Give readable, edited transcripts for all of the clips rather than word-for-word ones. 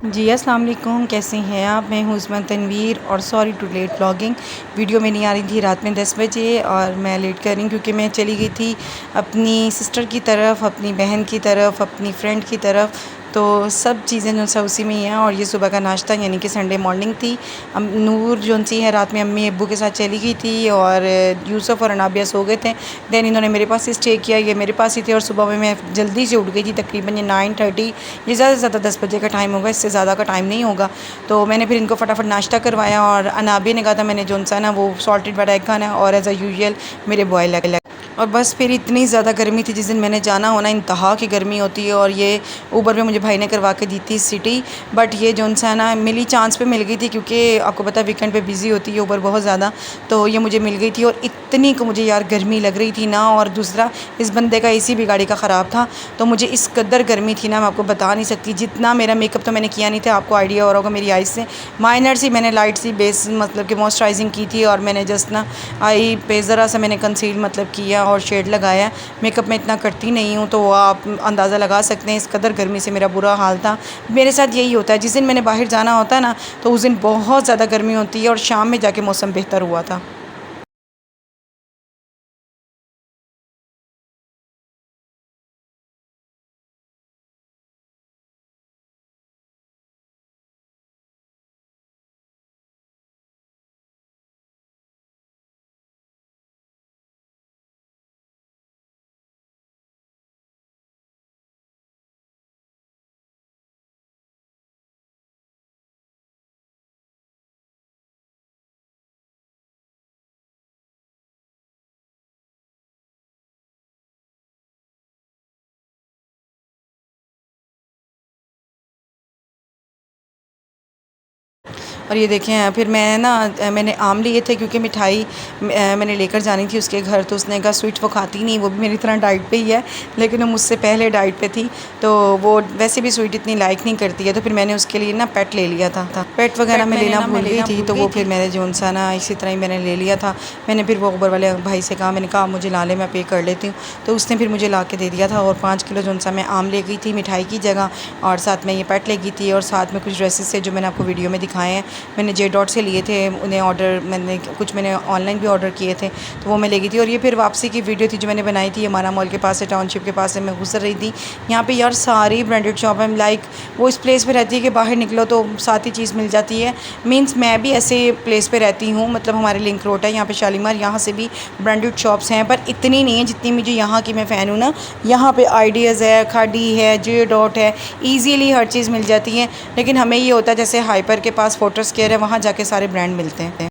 जी अस्सलाम वालेकुम, कैसे हैं आप। मैं हूँ उस्मान तनवीर और sorry to late vlogging. Video में नहीं आ रही थी रात में 10 बजे और मैं लेट कर रही हूँ क्योंकि मैं चली गई थी अपनी सिस्टर की तरफ, अपनी बहन की तरफ, अपनी फ्रेंड की तरफ। तो सब चीज़ें जो सा उसी में ही हैं। और ये सुबह का नाश्ता यानी कि संडे मॉर्निंग थी। नूर जो सी है रात में अम्मी अब्बू के साथ चली गई थी और यूसुफ और अनाबिया सो गए थे। दैन इन्होंने मेरे पास ही स्टे किया, ये मेरे पास ही थे। और सुबह में मैं जल्दी से उठ गई थी, तकरीबन ये 9:30, ये ज़्यादा से ज़्यादा 10 बजे का टाइम होगा, इससे ज़्यादा का टाइम नहीं होगा। तो मैंने फिर इनको फटाफट नाश्ता करवाया और अनाबिया ने कहा था मैंने जो सा ना वो सॉल्टेड बड़ा एग खाना है और एज़ अ यूजुअल मेरे बॉयल एग। और बस फिर इतनी ज़्यादा गर्मी थी जिस दिन मैंने जाना होना, इंतहा की गर्मी होती है। और ये ऊबर पे मुझे भाई ने करवा के दी थी सिटी, बट ये जो सा ना मिली चांस पे मिल गई थी क्योंकि आपको पता है वीकेंड पे बिज़ी होती है ऊबर बहुत ज़्यादा। तो ये मुझे मिल गई थी और इतनी को मुझे यार गर्मी लग रही थी ना। और दूसरा इस बंदे का एसी भी गाड़ी का ख़राब था, तो मुझे इस कदर गर्मी थी ना मैं आपको बता नहीं सकती। जितना मेरा मेकअप तो मैंने किया नहीं था, आपको आइडिया हो रहा होगा मेरी आइज़ से। माइनर सी मैंने लाइट सी बेस मतलब कि मॉइस्चराइजिंग की थी और मैंने जस्ट ना आई पे ज़रा सा मैंने कंसील मतलब किया और शेड लगाया। मेकअप मैं इतना करती नहीं हूँ, तो आप अंदाज़ा लगा सकते हैं इस कदर गर्मी से मेरा बुरा हाल था। मेरे साथ यही होता है, जिस दिन मैंने बाहर जाना होता है ना तो उस दिन बहुत ज़्यादा गर्मी होती है और शाम में जाके मौसम बेहतर हुआ था। और ये देखें फिर मैं ना मैंने आम लिए थे क्योंकि मिठाई मैंने लेकर जानी थी उसके घर। तो उसने कहा स्वीट वो खाती नहीं, वो भी मेरी तरह डाइट पे ही है, लेकिन वो मुझसे पहले डाइट पे थी। तो वो वैसे भी स्वीट इतनी लाइक नहीं करती है, तो फिर मैंने उसके लिए ना पेट ले लिया था। पेट वगैरह मैं लेना भूल गई थी, तो वो फिर मैंने जो सा ना इसी तरह ही मैंने ले लिया था। मैंने फिर वो ऊबर वाले भाई से कहा, मैंने कहा मुझे ला ले, मैं पे कर लेती हूँ। तो उसने फिर मुझे ला के दे दिया था। और 5 किलो जो सा मैं आम ले गई थी मिठाई की जगह, और साथ में ये पेट ले गई थी। और साथ में कुछ ड्रेसेस थे जो मैंने आपको वीडियो में दिखाए हैं, मैंने जे डॉट से लिए थे। उन्हें ऑर्डर मैंने ऑनलाइन भी ऑर्डर किए थे, तो वो मैं ले गई थी। और ये फिर वापसी की वीडियो थी जो मैंने बनाई थी। हमारा मॉल के पास है, टाउनशिप के पास है, मैं गुजर रही थी। यहाँ पे यार सारी ब्रांडेड शॉप है, लाइक वो इस प्लेस पे रहती है कि बाहर निकलो तो साथ ही चीज़ मिल जाती है। मीन्स मैं भी ऐसे प्लेस पे रहती हूँ, मतलब हमारे लिंक रोड है यहाँ पे शालीमार, यहाँ से भी ब्रांडेड शॉप्स हैं, पर इतनी नहीं है जितनी मुझे यहाँ की मैं फ़ैन हूँ ना। यहाँ पे आइडियाज़ है, खाड़ी है, जे डॉट है, ईजीली हर चीज़ मिल जाती है। लेकिन हमें ये होता है जैसे हाइपर के पास फोटोस केयर है, वहाँ जाके सारे ब्रांड मिलते हैं।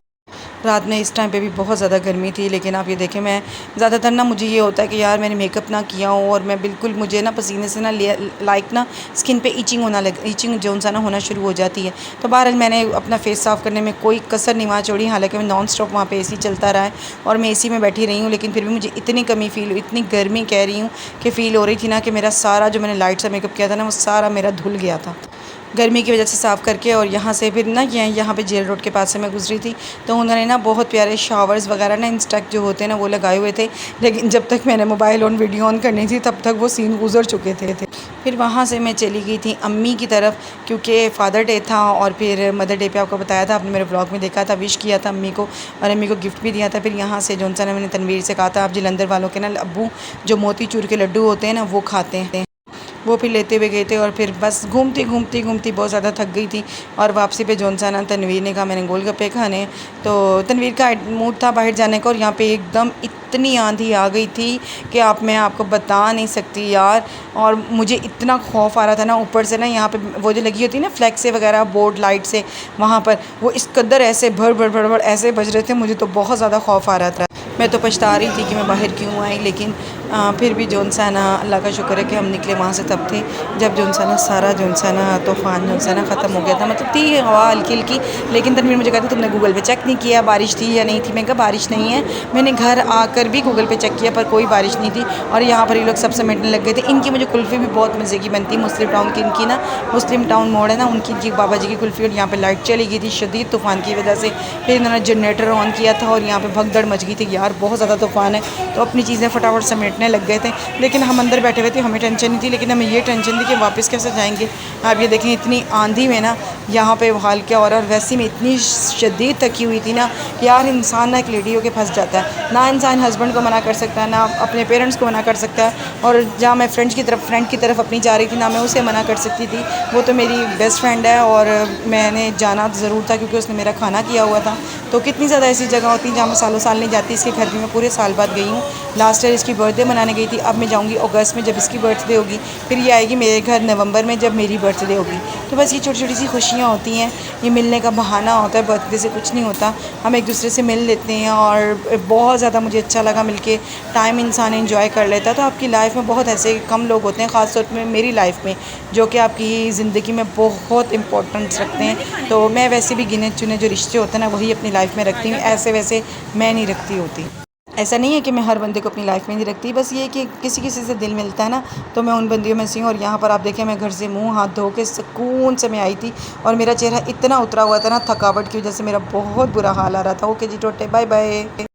रात में इस टाइम पे भी बहुत ज़्यादा गर्मी थी, लेकिन आप ये देखें मैं ज़्यादातर ना मुझे ये होता है कि यार मैंने मेकअप ना किया हो और मैं बिल्कुल मुझे ना पसीने से ना लाइक ना स्किन पे ईचिंग जो सा ना होना शुरू हो जाती है। तो बहरहाल मैंने अपना फेस साफ़ करने में कोई कसर नहीं वहाँ छोड़ी। हालांकि मैं नॉन स्टॉप वहाँ पे एसी चलता रहा है और मैं एसी में बैठी रही हूँ, लेकिन फिर भी मुझे इतनी कमी फ़ील, इतनी गर्मी कह रही हूँ कि फ़ील हो रही थी ना कि मेरा सारा जो मैंने लाइट सा मेकअप किया था ना वो सारा मेरा धुल गया था गर्मी की वजह से साफ़ करके। और यहाँ से फिर ना यहाँ पे जेल रोड के पास से मैं गुजरी थी, तो उन्होंने ना बहुत प्यारे शावर्स वगैरह ना इंस्टेक जो होते हैं ना वो लगाए हुए थे। लेकिन जब तक मैंने मोबाइल ऑन वीडियो ऑन करनी थी तब तक वो सीन गुजर चुके थे। फिर वहाँ से मैं चली गई थी अम्मी की तरफ, क्योंकि फ़ादर डे था और फिर मदर डे पे आपको बताया था, आपने मेरे ब्लॉग में देखा था, विश किया था अम्मी को और अम्मी को गिफ्ट भी दिया था। फिर यहाँ से जो सा मैंने तनवीर से कहा था, आप जलंधर वालों के ना अब्बू जो मोती चूर के लड्डू होते हैं ना वो खाते हैं, वो फिर लेते हुए गए थे। और फिर बस घूमती बहुत ज़्यादा थक गई थी। और वापसी पे जौन सा ना तनवीर ने कहा मैंने गोलगप्पे खाने हैं, तो तनवीर का मूड था बाहर जाने का। और यहाँ पे एकदम इतनी आंधी आ गई थी कि मैं आपको बता नहीं सकती यार। और मुझे इतना खौफ आ रहा था ना, ऊपर से ना यहाँ पे वो जो लगी होती है ना फ्लैक्से वगैरह बोर्ड लाइट से, वहाँ पर वो इस कदर ऐसे भर भर भर भर ऐसे बज रहे थे, मुझे तो बहुत ज़्यादा खौफ आ रहा था। मैं तो पछता रही थी कि मैं बाहर क्यों आई। लेकिन फिर भी जौन सा ना अल्लाह का शुक्र है कि हम निकले वहाँ से तब थे जब जौन सा ना सारा जौन सा ना तूफ़ान जौन सा ना ख़त्म हो गया था। मतलब थी हवा हल्की हल्की, लेकिन तनवीर मुझे कहता तुमने गूगल पे चेक नहीं किया बारिश थी या नहीं थी। मैं कहा बारिश नहीं है, मैंने घर आकर भी गूगल पे चेक किया पर कोई बारिश नहीं थी। और यहाँ पर ये लोग सब समेटने लग गए थे। इनकी मुझे कुल्फ़ी भी बहुत मज़े की बनती है, मुस्लिम टाउन की इनकी ना, मुस्लिम टाउन मोड़ है ना उनकी, इनकी बाबा जी की कुल्फ़ी। और यहाँ पर लाइट चली गई थी शदीद तूफ़ान की वजह से। फिर इन्होंने जनरेटर ऑन किया था और यहाँ पर भगदड़ मच गई थी यार, बाहर बहुत ज़्यादा तूफ़ान है, तो अपनी चीज़ें फटाफट समेटने लग गए थे। लेकिन हम अंदर बैठे हुए थे, हमें टेंशन नहीं थी, लेकिन हमें ये टेंशन थी कि वापस कैसे जाएंगे। आप ये देखें इतनी आंधी में ना यहाँ पे हाल क्या हो रहा है। और वैसे में इतनी शदीद थकी हुई थी ना कि यार इंसान ना एक लेडी होकर फंस जाता है। ना इंसान हस्बैंड को मना कर सकता है, ना अपने पेरेंट्स को मना कर सकता है। और जहाँ मैं फ्रेंड की तरफ अपनी जा रही थी, ना मैं उसे मना कर सकती थी। वो तो मेरी बेस्ट फ्रेंड है और मैंने जाना ज़रूर था क्योंकि उसने मेरा खाना किया हुआ था। तो कितनी ज़्यादा ऐसी जगह होती हैं जहाँ मैं सालों साल नहीं जाती। इसके घर भी मैं पूरे साल बाद गई हूँ। लास्ट ईयर इसकी बर्थडे मनाने गई थी, अब मैं जाऊँगी अगस्त में जब इसकी बर्थडे होगी। फिर ये आएगी मेरे घर नवंबर में जब मेरी बर्थडे होगी। तो बस ये छोटी छोटी सी खुशियाँ होती हैं, ये मिलने का बहाना होता है। बर्थडे से कुछ नहीं होता, हम एक दूसरे से मिल लेते हैं और बहुत ज़्यादा मुझे अच्छा लगा मिलके। टाइम इंसान एंजॉय कर लेता है। तो आपकी लाइफ में बहुत ऐसे कम लोग होते हैं, ख़ास तौर पे मेरी लाइफ में, जो कि आपकी ज़िंदगी में बहुत इम्पोर्टेंस रखते हैं। तो मैं वैसे भी गिने चुने जो रिश्ते होते हैं ना, वही अपनी लाइफ में रखती हूँ। ऐसे वैसे मैं नहीं रखती होती। ऐसा नहीं है कि मैं हर बंदे को अपनी लाइफ में नहीं रखती, बस ये है कि किसी किसी से दिल मिलता है ना, तो मैं उन बंदियों में से हूँ। और यहाँ पर आप देखें, मैं घर से मुंह हाथ धो के सुकून से मैं आई थी और मेरा चेहरा इतना उतरा हुआ था ना थकावट की वजह से, मेरा बहुत बुरा हाल आ रहा था। ओके जी, टोटे, बाय बाय।